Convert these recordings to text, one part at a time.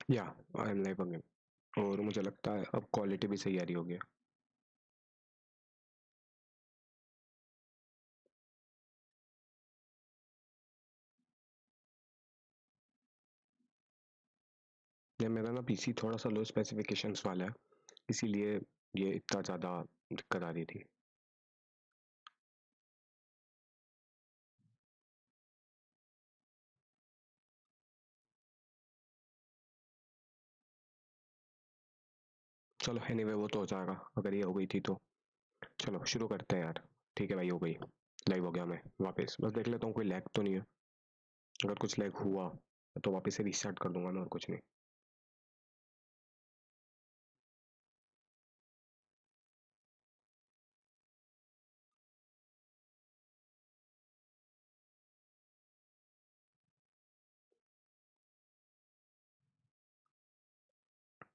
या I am live again. और मुझे लगता है अब क्वालिटी भी सही आ रही होगी। ये मेरा ना पीसी थोड़ा सा लो स्पेसिफिकेशंस वाला है, इसीलिए ये इतना ज़्यादा दिक्कत आ रही थी। चलो एनीवे वो तो हो जाएगा अगर ये हो गई थी तो। चलो शुरू करते हैं यार। ठीक है भाई, हो गई। लाइव हो गया मैं वापस। बस देख लेता हूँ कोई लैग तो नहीं है। अगर कुछ लैग हुआ तो वापस से रीस्टार्ट कर दूंगा मैं, और कुछ नहीं।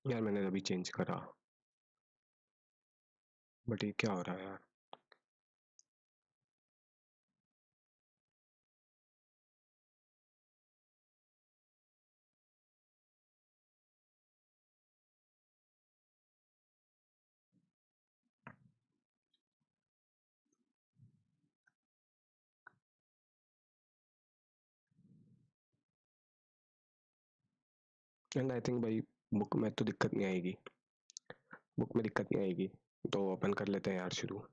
यार मैंने अभी चेंज करा, बट ये क्या हो रहा है यार। एंड आई थिंक भाई बुक में तो दिक्कत नहीं आएगी। बुक में दिक्कत नहीं आएगी, तो अपन कर लेते हैं यार शुरू।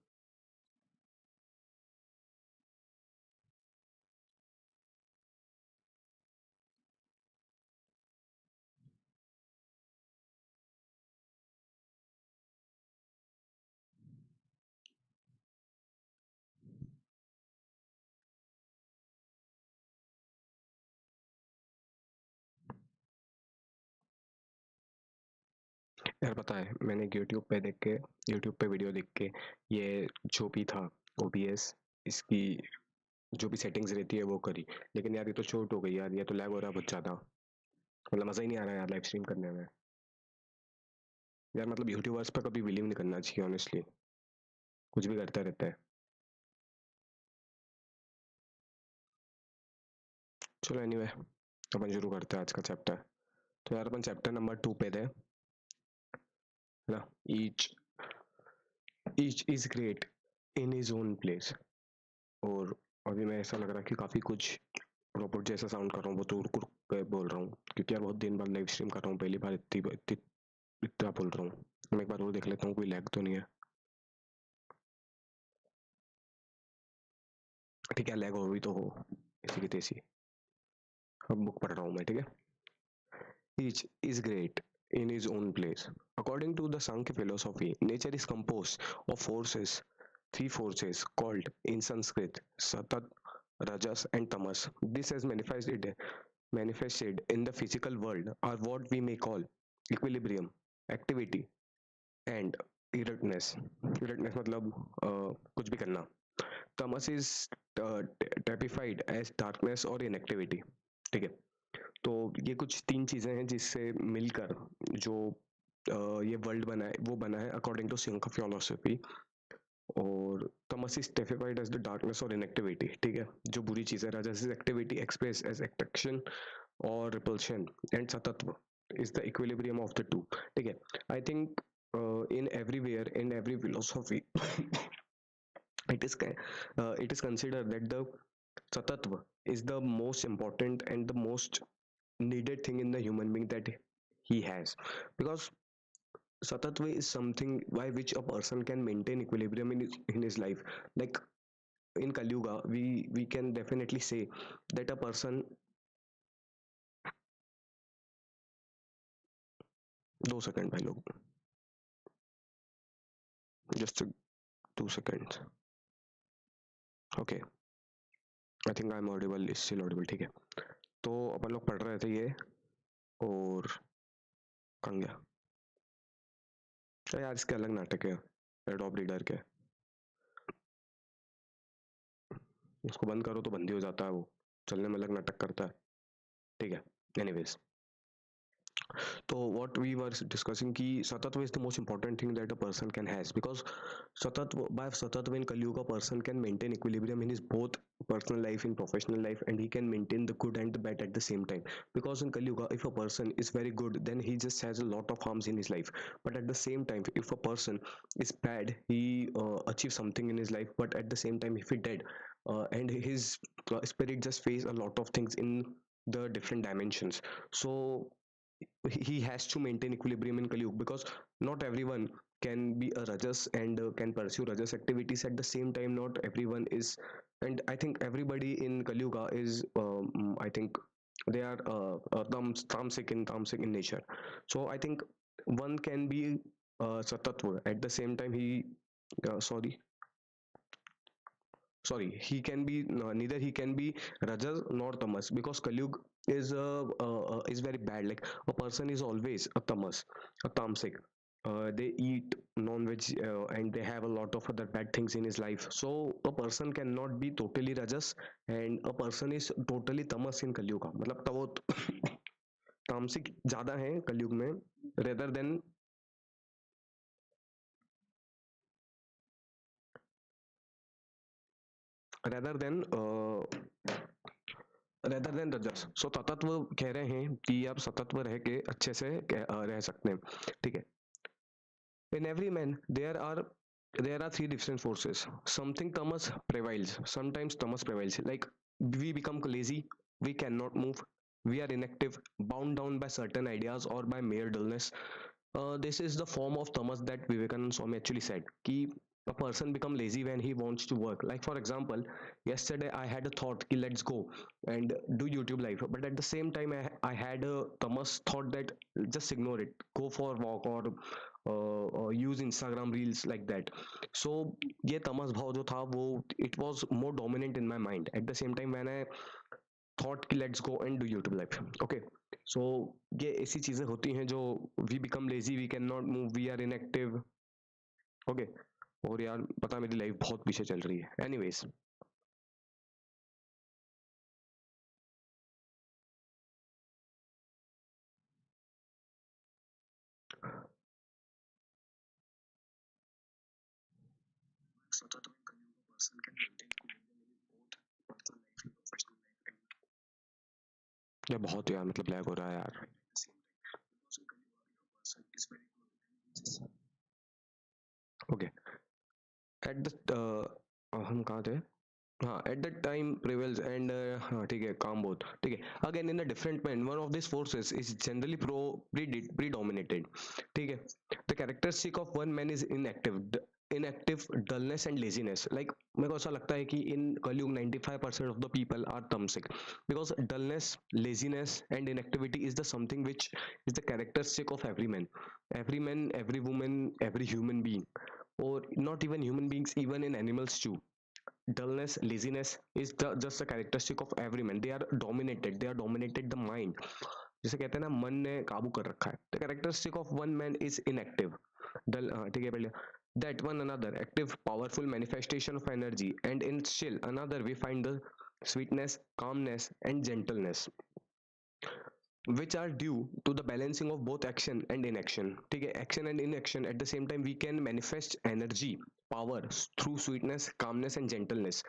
यार पता है मैंने यूट्यूब पे वीडियो देख के ये जो भी था ओबीएस, इसकी जो भी सेटिंग्स रहती है वो करी। लेकिन यार ये तो शॉर्ट हो गई यार, ये तो लैग हो रहा है बहुत ज़्यादा। मतलब मज़ा ही नहीं आ रहा यार लाइव स्ट्रीम करने में। यार मतलब यूट्यूबर्स पर कभी बिलीव नहीं करना चाहिए ऑनेस्टली, कुछ भी करते रहते हैं। चलो एनीवे अपन शुरू करते हैं आज का चैप्टर। तो यार अपन चैप्टर नंबर 2 पे थे, है ना। Each each is great in his own place. और अभी मैं ऐसा लग रहा है कि काफ़ी कुछ रोबोट जैसा साउंड कर रहा हूँ, वो तो रुक रुक के बोल रहा हूँ क्योंकि यार बहुत दिन बाद लाइव स्ट्रीम कर रहा हूँ, पहली बार इतना बोल रहा हूँ। मैं एक बार और देख लेता हूँ कोई लैग तो नहीं है। ठीक है, लैग हो भी तो हो, इसी की तैसी। अब बुक पढ़ रहा हूँ मैं, ठीक है। Each is great in his own place. According to the Sankhya philosophy, nature is composed of forces, three forces called in Sanskrit Satat, Rajas, and Tamas. This has manifested in the physical world are what we may call equilibrium, activity, and inertness. Inertness मतलब कुछ भी करना. Tamas is typified as darkness or inactivity. ठीक है, तो ये कुछ तीन चीजें हैं जिससे मिलकर जो ये वर्ल्ड बना है वो बना है अकॉर्डिंग टू सिंका फिलोसफी। और tamas is specified as the darkness और इनएक्टिविटी, ठीक है, जो बुरी चीज है। Rajas is activity express as attraction और repulsion, and sattva is the equilibrium of the two, ठीक है। I think in everywhere in every philosophy it is considered that the satatva is the most important and the most needed thing in the human being that he has, because satatva is something by which a person can maintain equilibrium in his life. Like in kali yuga we can definitely say that a person. 2 second भाई लोग, just 2 second. Okay, I think I am audible, still Audible, ठीक है। तो अपन लोग पढ़ रहे थे ये, और कहाँ गया। अरे यार इसके अलग नाटक है एडोब रीडर के, उसको बंद करो तो बंद ही हो जाता है वो, चलने में अलग नाटक करता है। ठीक है, anyways So what we were discussing ki satatva is the most important thing that a person can has, because satatva, by satatva in Kali Yuga, a person can maintain equilibrium in his both personal life and professional life, and he can maintain the good and the bad at the same time. Because in Kali Yuga, if a person is very good, then he just has a lot of harms in his life. But at the same time, if a person is bad, he achieves something in his life, but at the same time, if he dead, and his spirit just face a lot of things in the different dimensions. So he has to maintain equilibrium in Kali Yuga, because not everyone can be a rajas and can pursue rajas activities at the same time. Not everyone is, and I think everybody in Kali Yuga is, I think they are tamasic in nature. So I think one can be satatva at the same time. Sorry, he can be neither he can be rajas nor tamas, because Kalyug is very bad. Like a person is always a tamas, a tamasic. They eat non-veg, and they have a lot of other bad things in his life. So a person cannot be totally rajas, and a person is totally tamas in Kalyuga. मतलब तो वो तामसिक ज्यादा है कलयुग में, rather than rather than rather than rajas. So ततत्व कह रहे हैं कि आप सतत्व रह के अच्छे से रह सकते हैं. ठीक है. In every man there are three different forces. Something tamas prevails. Sometimes tamas prevails. Like we become lazy, we cannot move, we are inactive, bound down by certain ideas or by mere dullness. This is the form of tamas that Vivekananda Swami actually said. Ki a person become lazy when he wants to work. Like for example, yesterday I had a thought ki let's go and do YouTube live, but at the same time I had a tamas thought that just ignore it, go for a walk use Instagram reels like that. So ये तमस भाव जो था वो it was more dominant in my mind at the same time when I thought कि let's go and do YouTube live. Okay, so ये ऐसी चीजें होती हैं जो we become lazy, we cannot move, we are inactive. Okay, और यार पता मेरी लाइफ बहुत पीछे चल रही है. Anyways, ये बहुत यार मतलब लैग हो रहा है यार. Okay, at the हम कहाँ थे. हाँ, at that time prevails and हाँ ठीक है, calm both. ठीक है. Again in a different man, one of these forces is generally predominated. ठीक है. The characteristic of one man is inactive, dullness and laziness. Like मेरे को ऐसा लगता है कि in Kaliyug 95% of the people are tamasic, because dullness, laziness and inactivity is the something which is the characteristic of every man, every woman, every human being, or not even human beings, even in animals too. Dullness, laziness is just a characteristic of every man. They are dominated the mind. जैसे कहते हैं ना मन ने काबू कर रखा है. The characteristic of one man is inactive, dull. हाँ ठीक है पहले. That one another active, powerful manifestation of energy, and in still another we find the sweetness, calmness and gentleness, which are due to the balancing of both action and inaction. ठीक है. Action and inaction at the same time we can manifest energy, power through sweetness, calmness and gentleness,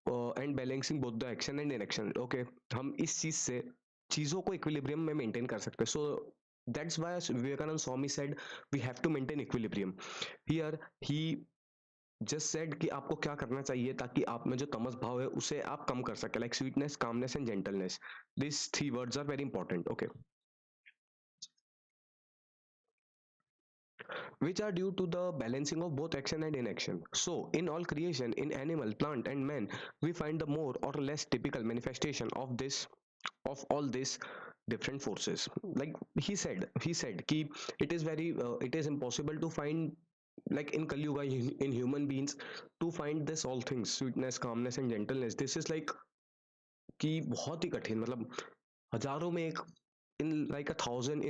and balancing both the action and inaction. Okay, हम इस चीज से चीजों को equilibrium में maintain कर सकते हैं. So that's why Vivekananda Swami said we have to maintain equilibrium. Here he just said कि आपको क्या करना चाहिए ताकि आप में जो तमस भाव है उसे आप कम कर सके. Like sweetness, calmness and gentleness. This three words are very important. Okay, which are due to the balancing of both action and inaction. So, in all creation, in animal, plant, and man, we find the more or less typical manifestation of all these different forces. Like he said ki it is impossible to find, like in Kali Yuga, in human beings, to find this all things, sweetness, calmness and gentleness. This is like कि बहुत ही कठिन, मतलब हजारों में एक, in like a thousand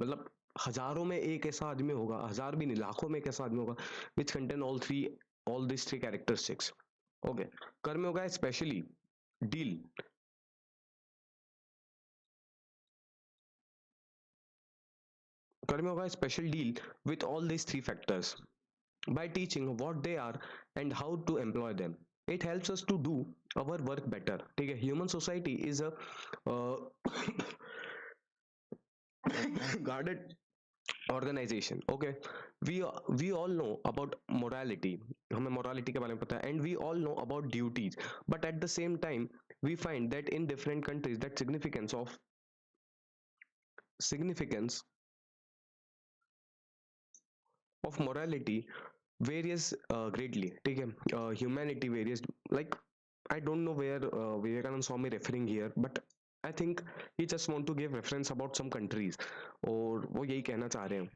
मतलब हजारों में एक ऐसा आदमी होगा, हजार भी नहीं, लाखों में एक ऐसा आदमी होगा which contain all this three characteristics. Okay, कर्म होगा स्पेशली डील कर्म yoga special deal with all these three factors by teaching what they are and how to employ them. It helps us to do our work better. ठीक है, human society is a guarded organization. Okay, we all know about morality, हमें morality के बारे में पता है, and we all know about duties, but at the same time we find that in different countries that significance of morality varies greatly. ठीक है, humanity varies. Like I don't know where Vivekanand Swami referring here, but I think he just want to give reference about some countries, और वो यही कहना चाह रहे हैं.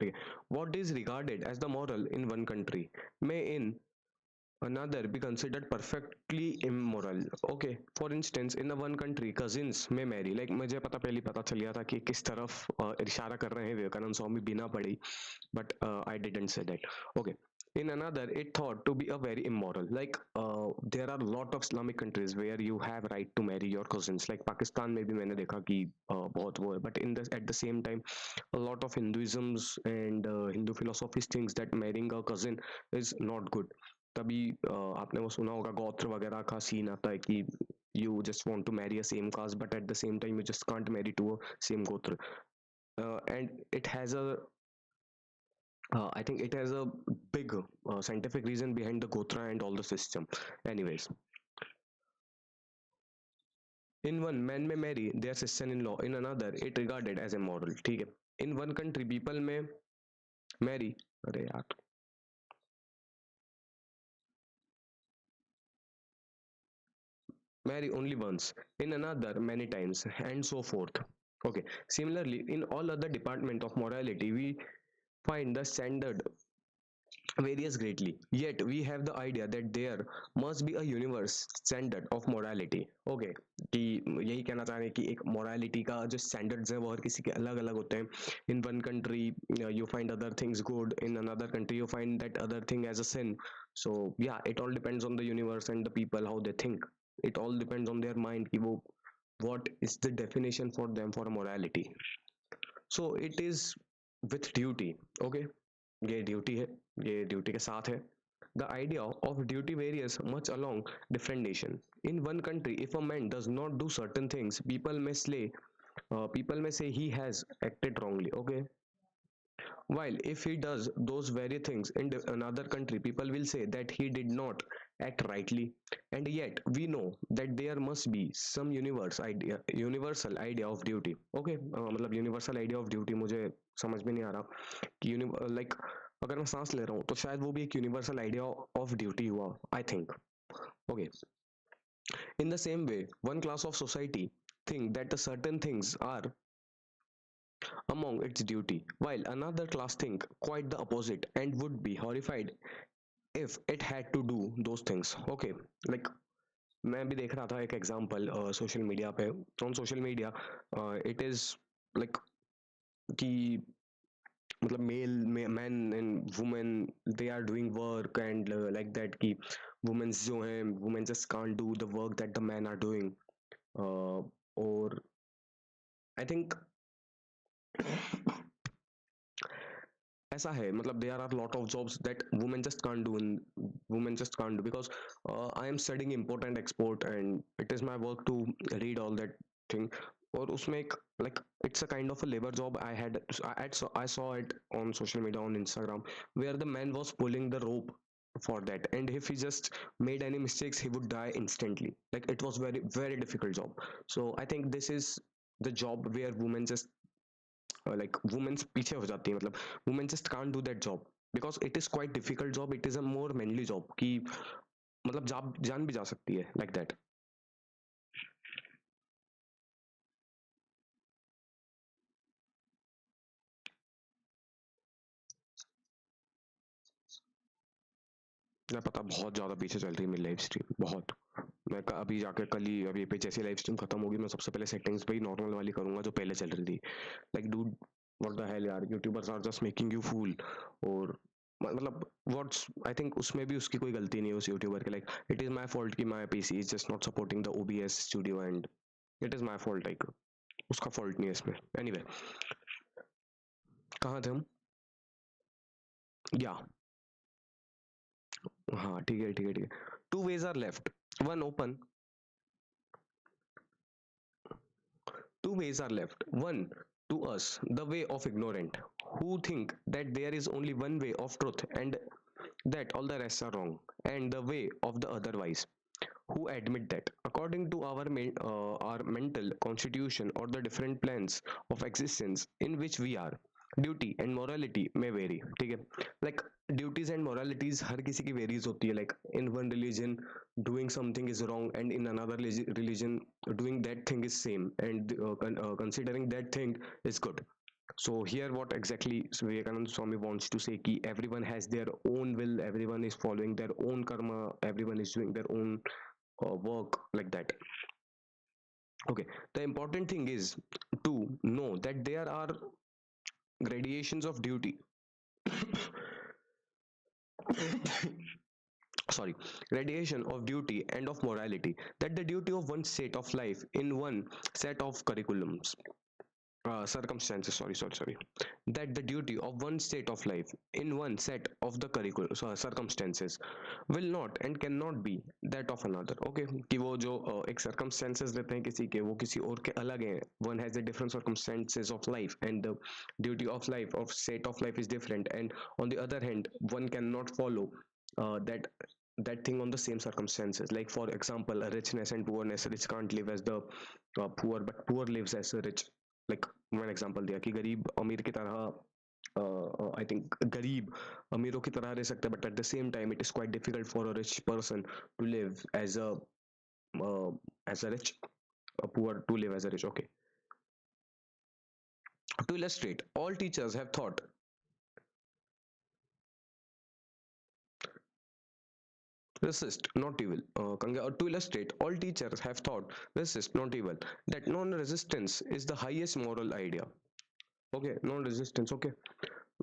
ठीक है, what is regarded as the moral in one country may in another be considered perfectly immoral. Okay, for instance in a one country cousins may marry. Like मुझे पहले पता चल गया था कि किस तरफ इशारा कर रहे हैं विवेकानंद स्वामी बिना पढ़ी, but I didn't say that. Okay, in another it thought to be a very immoral. Like there are a lot of Islamic countries where you have right to marry your cousins. Like Pakistan में भी मैंने देखा कि बहुत वो है, but in the at the same time a lot of Hinduisms and Hindu philosophies thinks that marrying a cousin is not good. तभी आपने वो सुना होगा गोत्र वगैरह का सीन आता है कि you just want to marry a same caste but at the same time you just can't marry to a same gotra. And it has a I think it has a big scientific reason behind the gotra and all the system. Anyways, in one man may marry their sister-in-law, in another it regarded as immoral. ठीक है, in one country people may marry, अरे यार, marry only once, in another many times, and so forth. Okay, similarly in all other department of morality we find the standard varies greatly, yet we have the idea that there must be a universe standard of morality. Okay, कि यही कहना चाह रहे हैं कि एक morality का जो standards है वो हर किसी के अलग अलग होते हैं. In one country you find other things good, in another country you find that other thing as a sin. So yeah, it all depends on the universe and the people how they think. It all depends on their mind कि वो what is the definition for them for a morality. So it is with duty. Okay, ये duty है, ये duty के साथ है. The idea of duty varies much along different nation. In one country if a man does not do certain things people may say he has acted wrongly. Okay, while if he does those very things in another country people will say that he did not act rightly. And yet we know that there must be some universal idea of duty. Okay, मतलब universal idea of duty मुझे समझ में नहीं आ रहा कि like अगर मैं सांस ले रहा हूँ तो शायद वो भी एक यूनिवर्सल आइडिया ऑफ ड्यूटी हुआ, I think. Okay, in the same way one class of society think that the certain things are among its duty while another class think quite the opposite and would be horrified if it had to do those things. Okay, like मैं भी देख रहा था एक example social media पे. On social media it is like कि मतलब man and women they are doing work and like that कि वुमेन्स जो हैं women just can't do the work that the man are doing. और I think ऐसा है, मतलब there are lot of jobs that women just can't do in women just can't do because I am studying important export and it is my work to read all that thing. और उसमें एक like it's a kind of a labor job. I saw it on social media on Instagram where the man was pulling the rope for that, and if he just made any mistakes he would die instantly. Like it was very very difficult job. So I think this is the job where women just like women पीछे हो जाती है, मतलब women just can't do that job because it is quite difficult job. It is a more manly job कि मतलब जान भी जा सकती है like that. मैं पता बहुत ज्यादा पीछे चल रही है मेरी लाइव स्ट्रीम बहुत. मैं अभी जाकर कल ही अभी पे जैसे लाइव स्ट्रीम खत्म होगी मैं सबसे पहले सेटिंग्स पे ही नॉर्मल वाली करूंगा जो पहले चल रही थी. Like dude what the hell यार, youtubers are just making you fool. और मतलब व्हाट्स आई थिंक उसमें भी उसकी कोई गलती नहीं है उस यूट्यूबर के, like it is my fault कि my PC is just not supporting the OBS studio and it is my fault, like उसका फॉल्ट नहीं है इसमें। एनीवे कहाँ थे हम? या हाँ ठीक है ठीक है ठीक है। Two ways are left, one open, two ways are left. One, to us, the way of ignorant, who think that there is only one way of truth and that all the rest are wrong, and the way of the otherwise, who admit that according to our mental constitution or the different plans of existence in which we are, duty and morality may vary, ठीक है, like duties and moralities हर किसी की varies होती है, like in one religion doing something is wrong and in another religion doing that thing is same and considering that thing is good. So here what exactly Vivekananda Swami wants to say ki everyone has their own will, everyone is following their own karma, everyone is doing their own work, like that. Okay, the important thing is to know that there are gradations of duty. Sorry, gradation of duty and of morality, that the duty of one state of life in one set of curriculums, circumstances, sorry, that the duty of one state of life in one set of the curriculum circumstances will not and cannot be that of another. Okay, कि वो जो एक circumstances रहते हैं किसी के, वो किसी और के अलग हैं, one has a different circumstances of life and the duty of life of state of life is different, and on the other hand one cannot follow that thing on the same circumstances. Like for example, a richness and poorness, rich can't live as the poor but poor lives as a rich. like मैंने example दिया कि गरीब अमीर की तरह I think गरीब अमीरों की तरह रह सकते हैं, but at the same time it is quite difficult for a rich person to live as a rich, a poor to live as a rich. Okay, to illustrate, all teachers have thought resist not evil. To illustrate, all teachers have thought resist not evil, that non-resistance is the highest moral idea. Okay, non-resistance. Okay,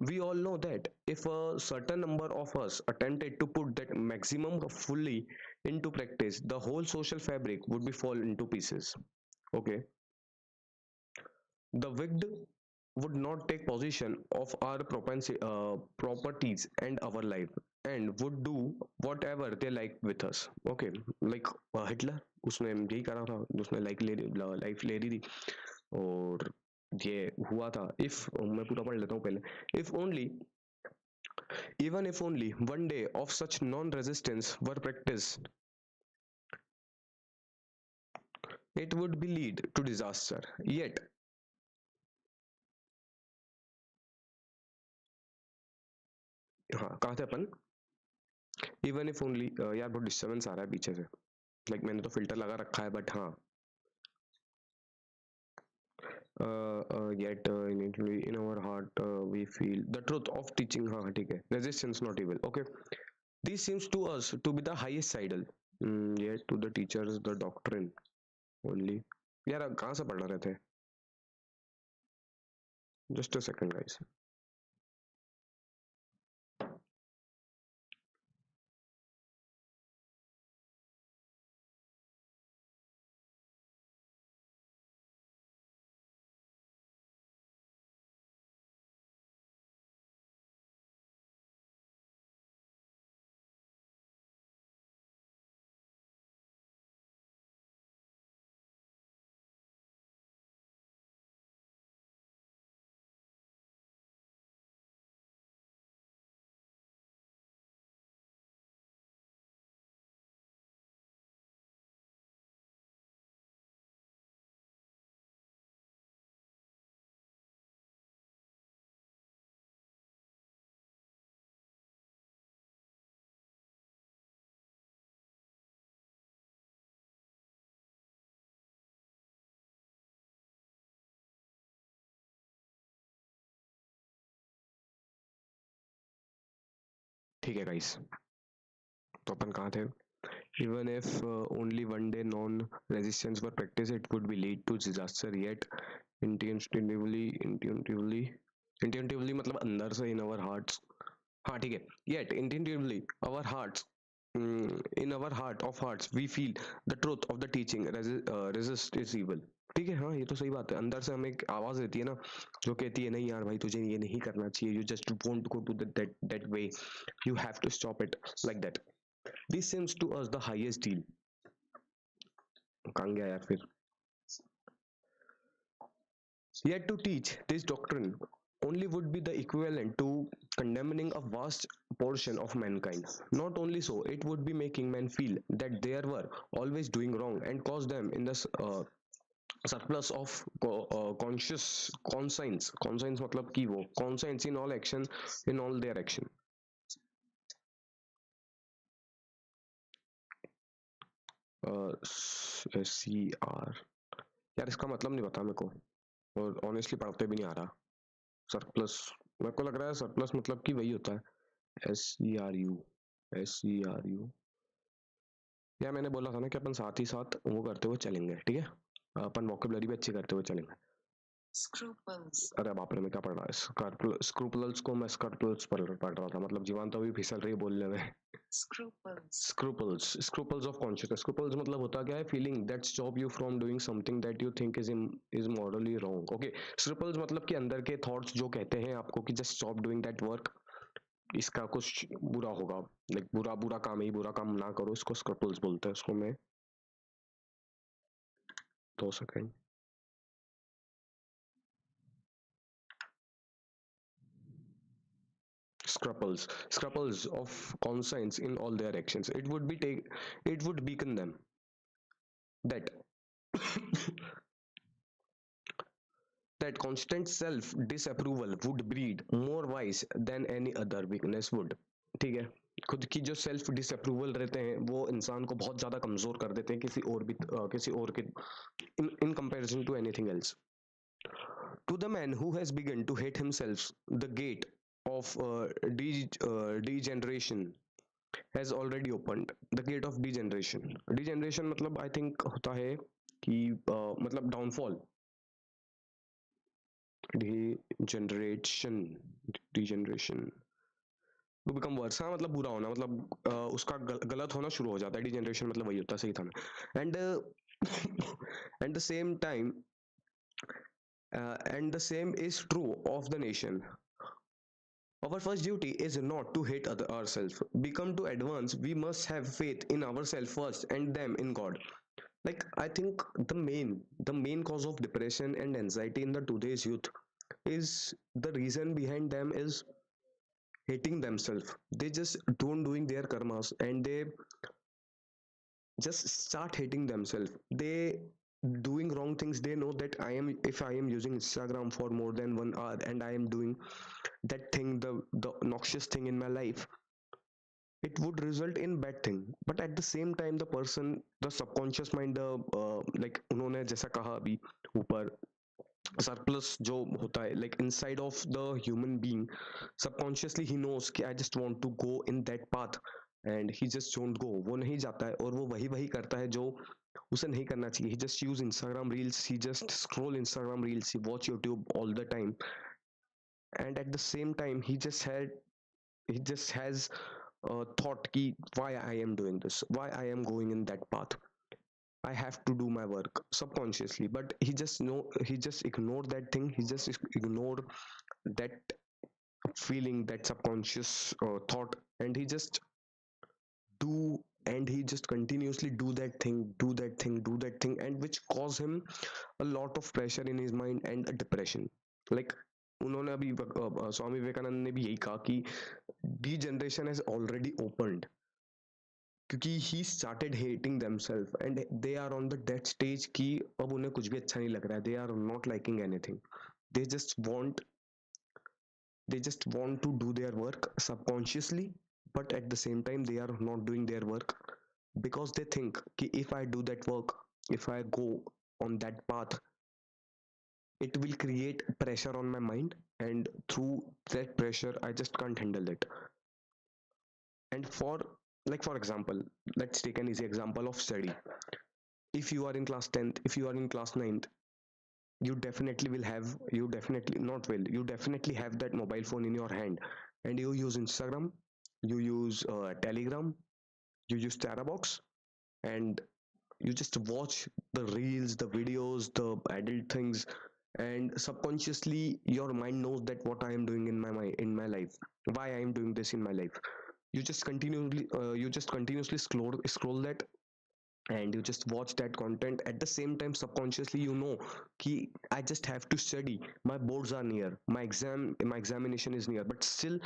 we all know that if a certain number of us attempted to put that maximum fully into practice, the whole social fabric would be fall into pieces. Okay, the wicked would not take possession of our properties and our life and would do whatever they like with us. Okay, like Hitler, उसने यही करा था, उसने life ले रही थी, और ये हुआ था। if मैं पूरा पढ़ लेता हूँ पहले, if only even if only one day of such non-resistance were practiced, it would be lead to disaster. Yet हाँ कहाँ थे अपन? इवन इफ ओनली, यार बहुत डिस्टर्बेंस आ रहा है पीछे से, लाइक मैंने तो फिल्टर लगा रखा है, बट हाँ yet in our heart we feel the truth of teaching, हाँ ठीक है, resistance not evil. Okay, this seems to us to be the highest ideal. Yet to the teachers the doctrine only. यार कहाँ से पढ़ रहे थे? Just a second guys. ठीक है guys, तो अपन कहाँ थे? Even if only one day non-resistance were practiced, it would be lead to disaster. Yet intuitively मतलब अंदर से in our hearts हाँ ठीक है. Yet intuitively our hearts, in our heart of hearts we feel the truth of the teaching, resist is evil. ठीक है, हाँ ये तो सही बात है. अंदर से हमें एक आवाज रहती है ना जो कहती है नहीं यार भाई तुझे ये नहीं करना चाहिए, you just won't go to that way, you have to stop it, like that. This seems to us the highest deal. कहाँ गया यार फिर. Yet to teach this doctrine only would be the equivalent to condemning a vast portion of mankind. Not only so, it would be making men feel that they were always doing wrong and cause them in the surplus of conscious conscience. Conscience मतलब कि वो conscience in all action, in all their action. SCR यार इसका मतलब नहीं पता मेरे को, और ऑनेस्टली पढ़ते भी नहीं आ रहा. सरप्लस, मेरे को लग रहा है सरप्लस मतलब कि वही होता है. SCRU, SCRU. या मैंने बोला था ना कि अपन साथ ही साथ वो करते हुए चलेंगे, ठीक है. अपन वोकेबलरी भी अच्छी करते हुए चलेंगे. स्क्रूपल्स, अरे बाप रे मैं क्या पढ़ रहा है. स्क्रूपल्स को मैं स्कर्पल्स पढ़ रहा था, मतलब जीवान तो अभी फिसल रही है बोलने में. Scruples of consciousness. Scruples मतलब होता क्या है, feeling that stop you from doing something that you think is morally wrong. Okay, scruples मतलब कि अंदर के thoughts जो कहते हैं आपको कि just stop doing that work, इसका कुछ बुरा होगा, like बुरा बुरा काम है, बुरा काम ना करो, इसको scruples बोलते हैं. उसको मैं 2 second. Scruples of conscience in all their actions. It would beacon them that that constant self disapproval would breed more vice than any other weakness would. ठीक है, खुद की जो सेल्फ डिसअप्रूवल रहते हैं वो इंसान को बहुत ज्यादा कमजोर कर देते हैं किसी और के in comparison to anything else. To the man who has begun to hate himself, the gate of degeneration has already opened. The gate of degeneration. Degeneration मतलब I think होता है कि मतलब downfall. Degeneration to become worse. हाँ मतलब बुरा होना, मतलब उसका गलत होना शुरू हो जाता है. डिजेनरेशन मतलब वही होता है, सही था ना. And and the same time and the same is true of the nation. Our first duty is not to hate ourselves. Become to advance, we must have faith in ourselves first and them in God. Like I think the main cause of depression and anxiety in the today's youth is the reason behind them is hating themselves. They just don't doing their karmas and they just start hating themselves. They doing wrong things. They know that if I am using Instagram for more than 1 hour and I am doing that thing, the noxious thing in my life, it would result in bad thing. But at the same time the person, the subconscious mind, like उन्होंने जैसा कहा अभी ऊपर, surplus जो होता है like inside of the human being, subconsciously he knows कि I just want to go in that path and he just don't go. वो नहीं जाता है और वो वही करता है जो उसे नहीं करना चाहिए. He just use Instagram reels, he just scroll Instagram reels, he watch YouTube all the time, and at the same time he just has thought ki why I am doing this, why I am going in that path, I have to do my work subconsciously. But he just ignore that thing, he just ignore that feeling, that subconscious thought, and he just do, and he just continuously do that thing, and which cause him a lot of pressure in his mind and a depression. Like उन्होंने अभी स्वामी विवेकानंद ने भी यही कहा कि the generation has already opened, क्योंकि he started hating themselves and they are on the death stage कि अब उन्हें कुछ भी अच्छा नहीं लग रहा है. They are not liking anything. They just want to do their work subconsciously, but at the same time they are not doing their work because they think कि if I do that work, if I go on that path, it will create pressure on my mind, and through that pressure I just can't handle it. And for example, let's take an easy example of study. If you are in class 10th, if you are in class 9th, you definitely have that mobile phone in your hand, and you use Instagram, you use Telegram, you use Terabox, and you just watch the reels, the videos, the adult things, and subconsciously your mind knows that what I am doing in my mind, in my life, why I am doing this in my life. You just continuously scroll that, and you just watch that content. At the same time, subconsciously you know ki I just have to study, my boards are near, my examination is near, but still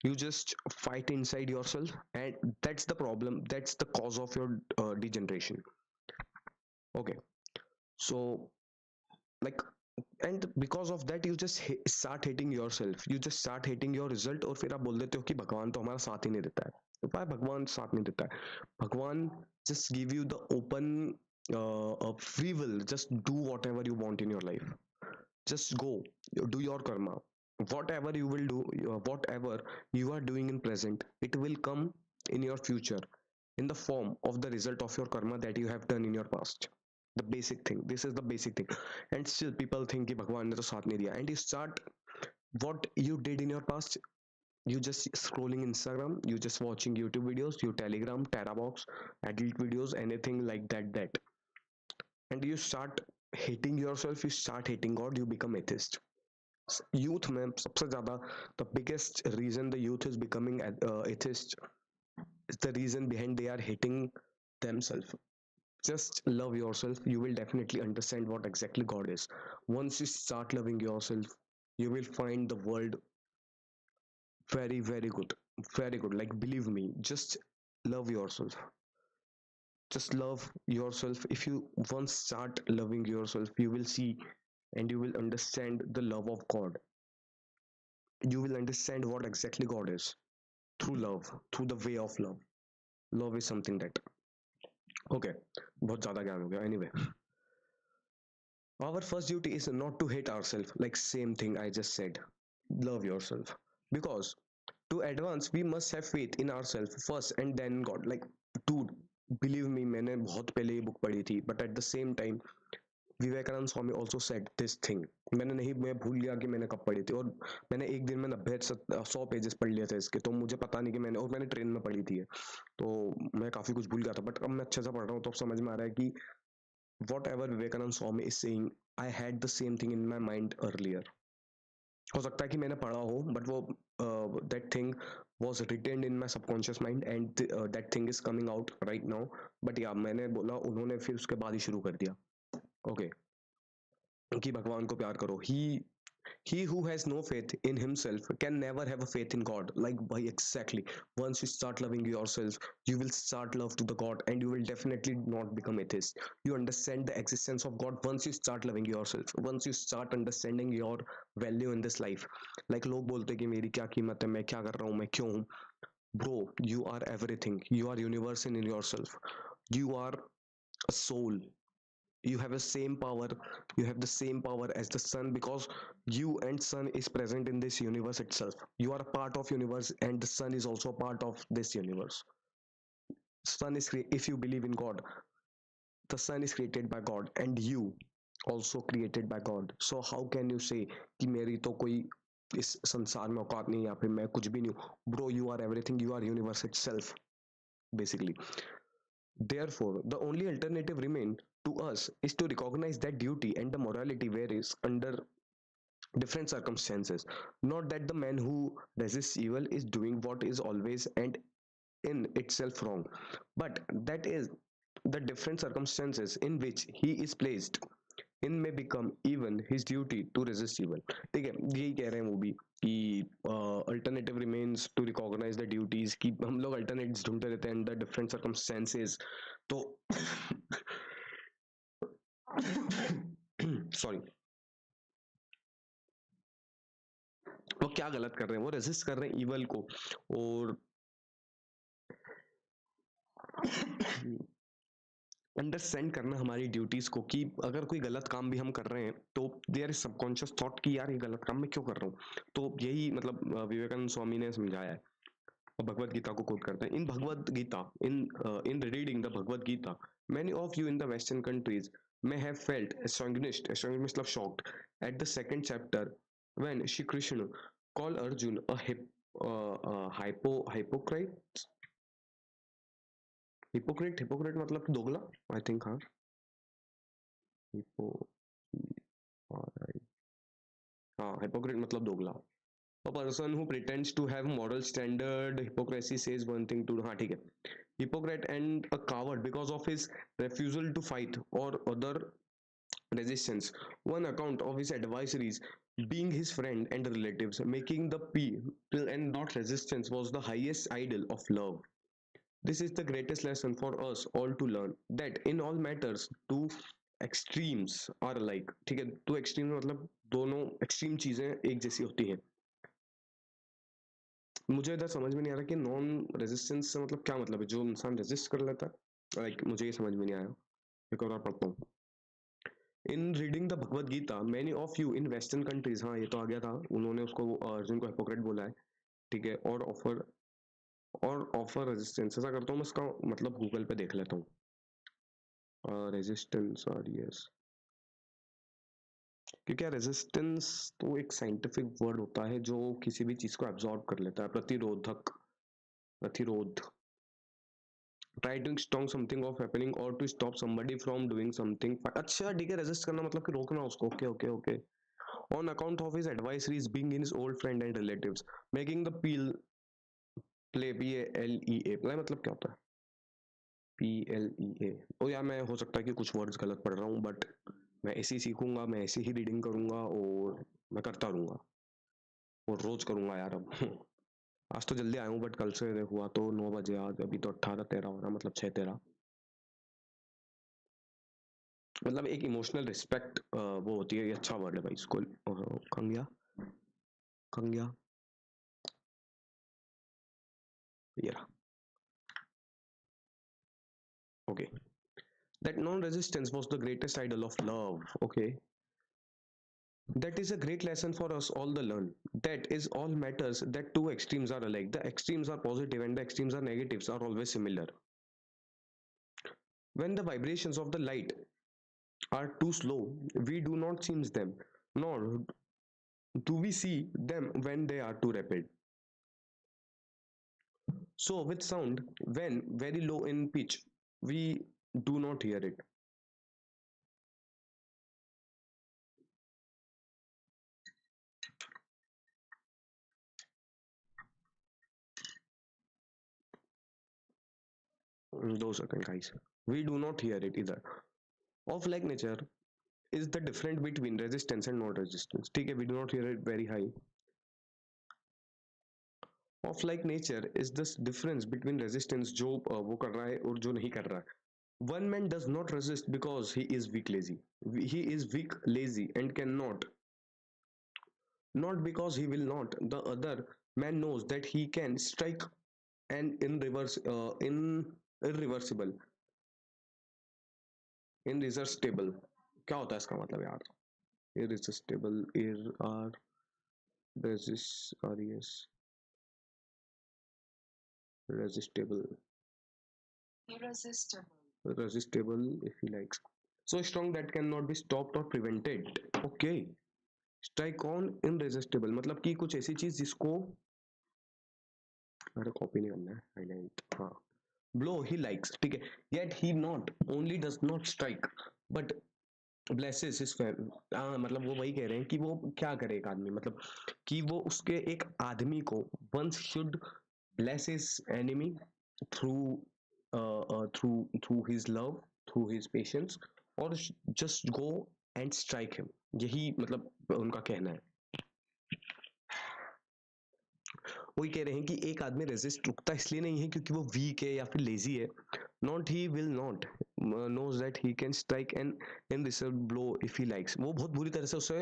you just fight inside yourself, and that's the problem, that's the cause of your degeneration. Okay, so like, and because of that you just start hating yourself, you just start hating your result, और फिर आप बोल देते हो कि भगवान तो हमारा साथ ही नहीं देता है. Why भगवान साथ नहीं देता है? भगवान just give you the open free will, just do whatever you want in your life, just go, do your karma, whatever you will do, whatever you are doing in present, it will come in your future in the form of the result of your karma that you have done in your past. The basic thing, this is the basic thing. And still people think कि भगवान ने तो साथ नहीं दिया, and you start what you did in your past, you just scrolling Instagram, you just watching YouTube videos, you Telegram, Terabox, adult videos, anything like that, and you start hating yourself, you start hating God, you become atheist. Youth में सबसे ज़्यादा, the biggest reason the youth is becoming atheist is the reason behind they are hating themselves. Just love yourself, you will definitely understand what exactly God is. Once you start loving yourself, you will find the world very very good, very good, like believe me, just love yourself, just love yourself. If you once start loving yourself, you will see and you will understand the love of God. You will understand what exactly God is through love, through the way of love. Love is something that, okay, बहुत ज़्यादा ज्ञान हो गया. Anyway, our first duty is not to hate ourselves, like same thing I just said. Love yourself, because to advance we must have faith in ourselves first and then in God. Like, dude, believe me, मैंने बहुत पहले ये book पढ़ी थी, but at the same time Vivekananda Swami also said this thing. मैंने नहीं, मैं भूल गया कि मैंने कब पढ़ी थी, और मैंने एक दिन में 90-100 पेजेस पढ़ लिए थे इसके, तो मुझे पता नहीं कि मैंने, और मैंने ट्रेन में पढ़ी थी, तो मैं काफी कुछ भूल गया था, बट अब मैं अच्छे से पढ़ रहा हूँ तो अब समझ में आ रहा है कि whatever Vivekanand Swami is saying, I had the same thing in my mind earlier. हो सकता है कि मैंने पढ़ा हो, but वो that thing was retained in my subconscious mind, and that thing is coming out right now. But yeah, मैंने बोला, उन्होंने फिर उसके बाद ही शुरू कर दिया. Okay, कि भगवान को प्यार करो. He who has no faith in himself can never have a faith in God. Like, why exactly? Once you start loving yourself, you will start love to the God, and you will definitely not become atheist. You understand the existence of God once you start loving yourself. Once you start understanding your value in this life. Like लोग बोलते हैं कि मेरी क्या कीमत है, मैं क्या कर रहा हूँ, मैं क्यों हूँ. Bro, you are everything. You are universe in yourself. You are a soul. You have the same power, you have the same power as the sun, because you and sun is present in this universe itself. You are a part of universe, and the sun is also a part of this universe. Sun is if you believe in God, the sun is created by God, and you also created by God. So how can you say कि मेरी तो कोई इस संसार में औकात नहीं, या फिर मैं कुछ भी नहीं हूँ. Bro, you are everything, you are universe itself, basically. Therefore, the only alternative remain to us is to recognize that duty and the morality varies under different circumstances. Not that the man who resists evil is doing what is always and in itself wrong, but that is the different circumstances in which he is placed in may become even his duty to resist evil. ठीक है, यही कह रहे हैं वो भी कि alternative remains to recognize the duties, कि हम लोग alternates ढूंढते रहते हैं in the different circumstances. तो सॉरी, वो क्या गलत कर रहे हैं, वो रेजिस्ट कर रहे हैं इवल को, और अंडरस्टैंड करना हमारी ड्यूटीज को, कि अगर कोई गलत काम भी हम कर रहे हैं तो देयर इज सबकॉन्शियस थॉट कि यार ये गलत काम मैं क्यों कर रहा हूँ. तो यही मतलब विवेकानंद स्वामी ने समझाया है. भगवत गीता को कोट करते हैं. In Bhagavad Gita, in reading the Bhagavad Gita, many of you in the western countries may have felt astonished मतलब shocked at the second chapter when Shri Krishna called Arjun a Hypocrite. Hypocrite मतलब दोगला, आई थिंक, हाँ. हिपो हाँ, hypocrite मतलब दोगला. A person who pretends to have moral standard. Hypocrisy says one thing to, हाँ ठीक है. Hypocrite and a coward because of his refusal to fight or other resistance. One account of his advisories being his friend and relatives, making the people and not resistance was the highest ideal of love. This is the greatest lesson for us all to learn that in all matters two extremes are alike. ठीक है, two extremes मतलब दोनों extreme चीजें एक जैसी होती हैं. मुझे इधर समझ में नहीं आ रहा कि नॉन रेजिस्टेंस से मतलब क्या मतलब है, जो इंसान रेजिस्ट कर लेता है. लाइक मुझे ये समझ में नहीं आया. एक और बार पढ़ता हूँ. In reading the Bhagavad Gita many of you in western countries, हाँ ये तो आ गया था, उन्होंने उसको अर्जुन को हिपोक्रेट बोला है. ठीक है, और ऑफर रेजिस्टेंस. ऐसा करता हूँ मैं इसका मतलब गूगल पे देख लेता हूँ. रेजिस्टेंस और यस, क्योंकि रेजिस्टेंस तो एक साइंटिफिक वर्ड होता है जो किसी भी चीज को एब्जॉर्ब कर लेता है. प्रतिरोधक, प्रतिरोध. Try to stop something of happening or to stop somebody from doing something. अच्छा ठीक है, रेजिस्ट करना मतलब कि रोकना उसको. Okay okay okay. On account of his advisories being in his old friend and relatives, making the peel play, PALEA मतलब क्या होता है? PLEA. ओ यार, मैं हो सकता है कि कुछ वर्ड्स गलत पढ़ रहा हूँ, बट मैं ऐसे ही सीखूंगा, मैं ऐसे ही रीडिंग करूंगा और मैं करता रहूंगा और रोज करूंगा यार अब. आज तो जल्दी आया हूँ, बट कल से हुआ तो 9 बजे. आज अभी तो 18-13 हो रहा, मतलब 6-13. मतलब एक इमोशनल रिस्पेक्ट वो होती है. ये अच्छा वर्ड है भाई. इसको कंग्या, कंग्या, ये रहा. Okay. That non-resistance was the greatest idol of love. Okay. That is a great lesson for us all to learn. That is all matters that two extremes are alike. The extremes are positive and the extremes are negatives are always similar. When the vibrations of the light are too slow, we do not sense them, nor do we see them when they are too rapid. So with sound, when very low in pitch, we do not hear it. Those are guys. We do not hear it either. Of like nature is the difference between resistance and non-resistance. ठीक है, we do not hear it very high. Of like nature is this difference between resistance जो वो कर रहा है और जो नहीं कर रहा है. One man does not resist because he is weak lazy. He is weak lazy and cannot, not because he will not. The other man knows that he can strike an irreversible, irresistible. क्या होता है इसका मतलब यार? Irresistible, yes, resistible, irresistible if he likes. So strong that cannot be stopped or prevented. Okay. Strike on irresistible मतलब कि कुछ ऐसी चीज जिसको, अरे कॉपी नहीं करना है, हाईलाइट, हाँ. ब्लो ही लाइक्स, ठीक है. Yet he not only does not strike but blesses his family. हाँ, मतलब वो वही कह रहे हैं कि वो क्या करे एक आदमी, मतलब कि वो उसके एक आदमी को once should bless his enemy through through his love, through his patience, or just go and strike him. यही मतलब उनका कहना है. वही कह रहे हैं कि एक आदमी रेजिस्ट रुकता इसलिए नहीं है क्योंकि वो वीक है या फिर लेजी है. Not he will not knows that he can strike an indecisive blow if he likes. वो बहुत बुरी तरह से उसे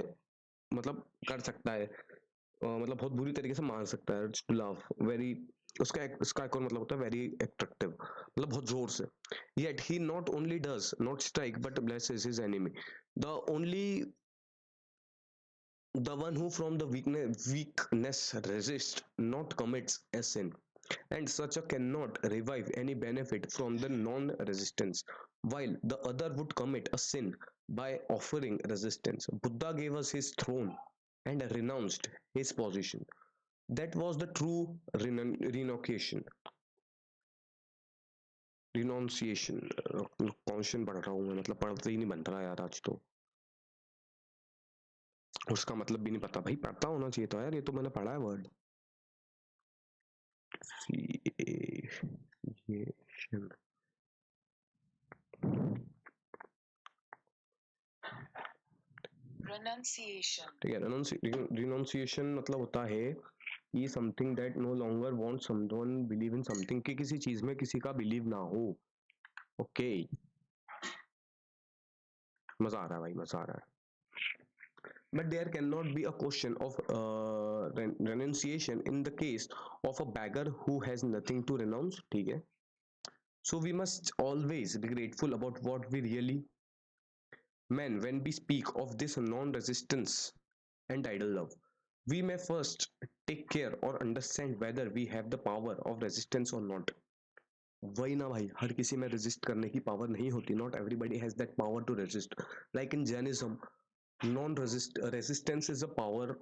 मतलब कर सकता है, मतलब बहुत बुरी तरीके से मार सकता है. लव वेरी, उसका एक और मतलब होता है वेरी एट्रैक्टिव, मतलब बहुत जोर से. Yet he not only does not strike but blesses his enemy. The only, the one who from the weakness resists not commits a sin, and such a cannot revive any benefit from the non-resistance, while the other would commit a sin by offering resistance. Buddha gave us his throne and renounced his position. that was the true renunciation. रिनोन्सिएशन कॉन्शियन पढ़ रहा हूँ मैं, मतलब पढ़ते ही नहीं बन रहा यार आज तो, उसका मतलब भी नहीं पता भाई, पता होना चाहिए था यार, ये तो मैंने पढ़ा है वर्ड। Renunciation. ठीक है, रिनोन्सिएशन मतलब होता है कि something that no longer want someone believe in something, कि किसी चीज में किसी का बिलीव ना हो। ओके, मजा आ रहा है भाई, मजा आ रहा है। But there cannot be a question of renunciation in the case of a beggar who has nothing to renounce, ठीक है? So we must always be grateful about what we really mean when we speak of this non-resistance and idle love. We may first take care or understand whether we have the power of resistance or not. वही ना भाई, हर किसी में resist करने की power नहीं होती, not everybody has that power to resist. Like in Jainism, resistance is a power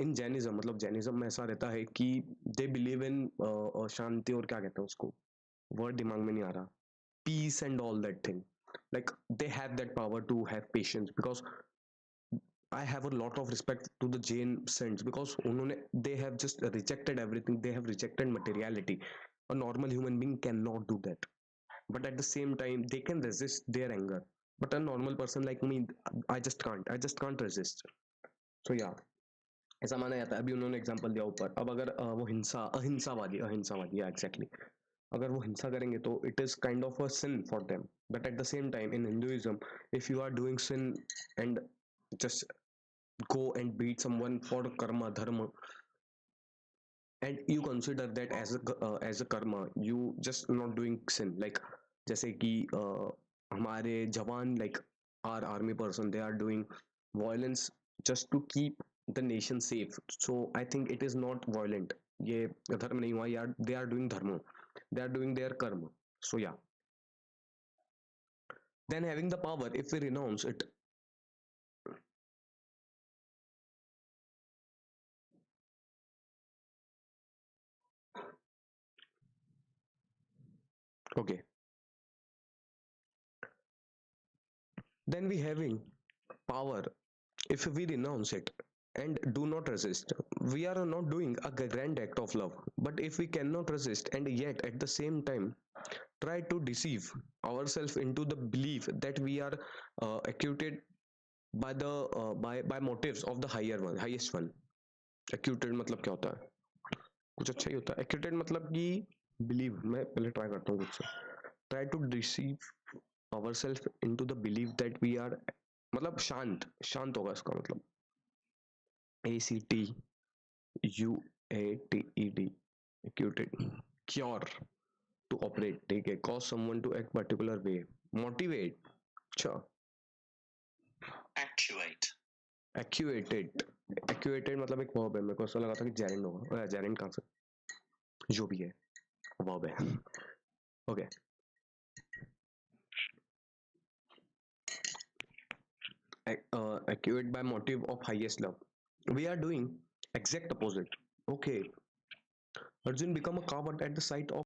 in Jainism, मतलब जैनिज्म में ऐसा रहता है कि दे बिलीव इन शांति, और क्या कहते हैं उसको, वर्ड दिमाग में नहीं आ रहा, peace and all that thing, like they have that power to have patience, because I have a lot of respect to the Jain saints, because उन्होंने they have just rejected everything, they have rejected materiality. A normal human being cannot do that, but at the same time they can resist their anger, but a normal person like me, I just can't resist. So yeah, ऐसा माना जाता है। अभी उन्होंने example दिया ऊपर, अब अगर वो अहिंसावादी एग्जैक्टली, अगर वो हिंसा करेंगे तो it is kind of a sin for them, but at the same time in Hinduism, if you are doing sin and just go and beat someone for karma dharma, and you consider that as a karma, you just not doing sin, like जैसे कि हमारे जवान, like our army person, they are doing violence just to keep the nation safe, so I think it is not violent, ये धर्म नहीं हुआ यार, they are doing dharma, they are doing their karma. So yeah, then having the power, if we renounce it, okay, then we having power, if we renounce it and do not resist, we are not doing a grand act of love. But if we cannot resist and yet at the same time try to deceive ourselves into the belief that we are acquitted by the by motives of the highest one. Acquitted मतलब क्या होता है, कुछ अच्छा ही होता है। Acquitted मतलब कि believe, मैं पहले ट्राई करता हूँ कुछ से, try to deceive ourselves into the belief that we are, मतलब शांत, शांत होगा इसका मतलब, ACTUATED, acquitted, cure, to operate, ठीक है, cause someone to act particular way, motivate, अच्छा, Actuate. actuated, actuated मतलब एक verb है, मेरे को ऐसा लगा था कि gerund होगा, gerund कहाँ से, जो भी है verb है, okay, actuate by motive of highest love, we are doing exact opposite. Okay, Arjun become a coward at the sight of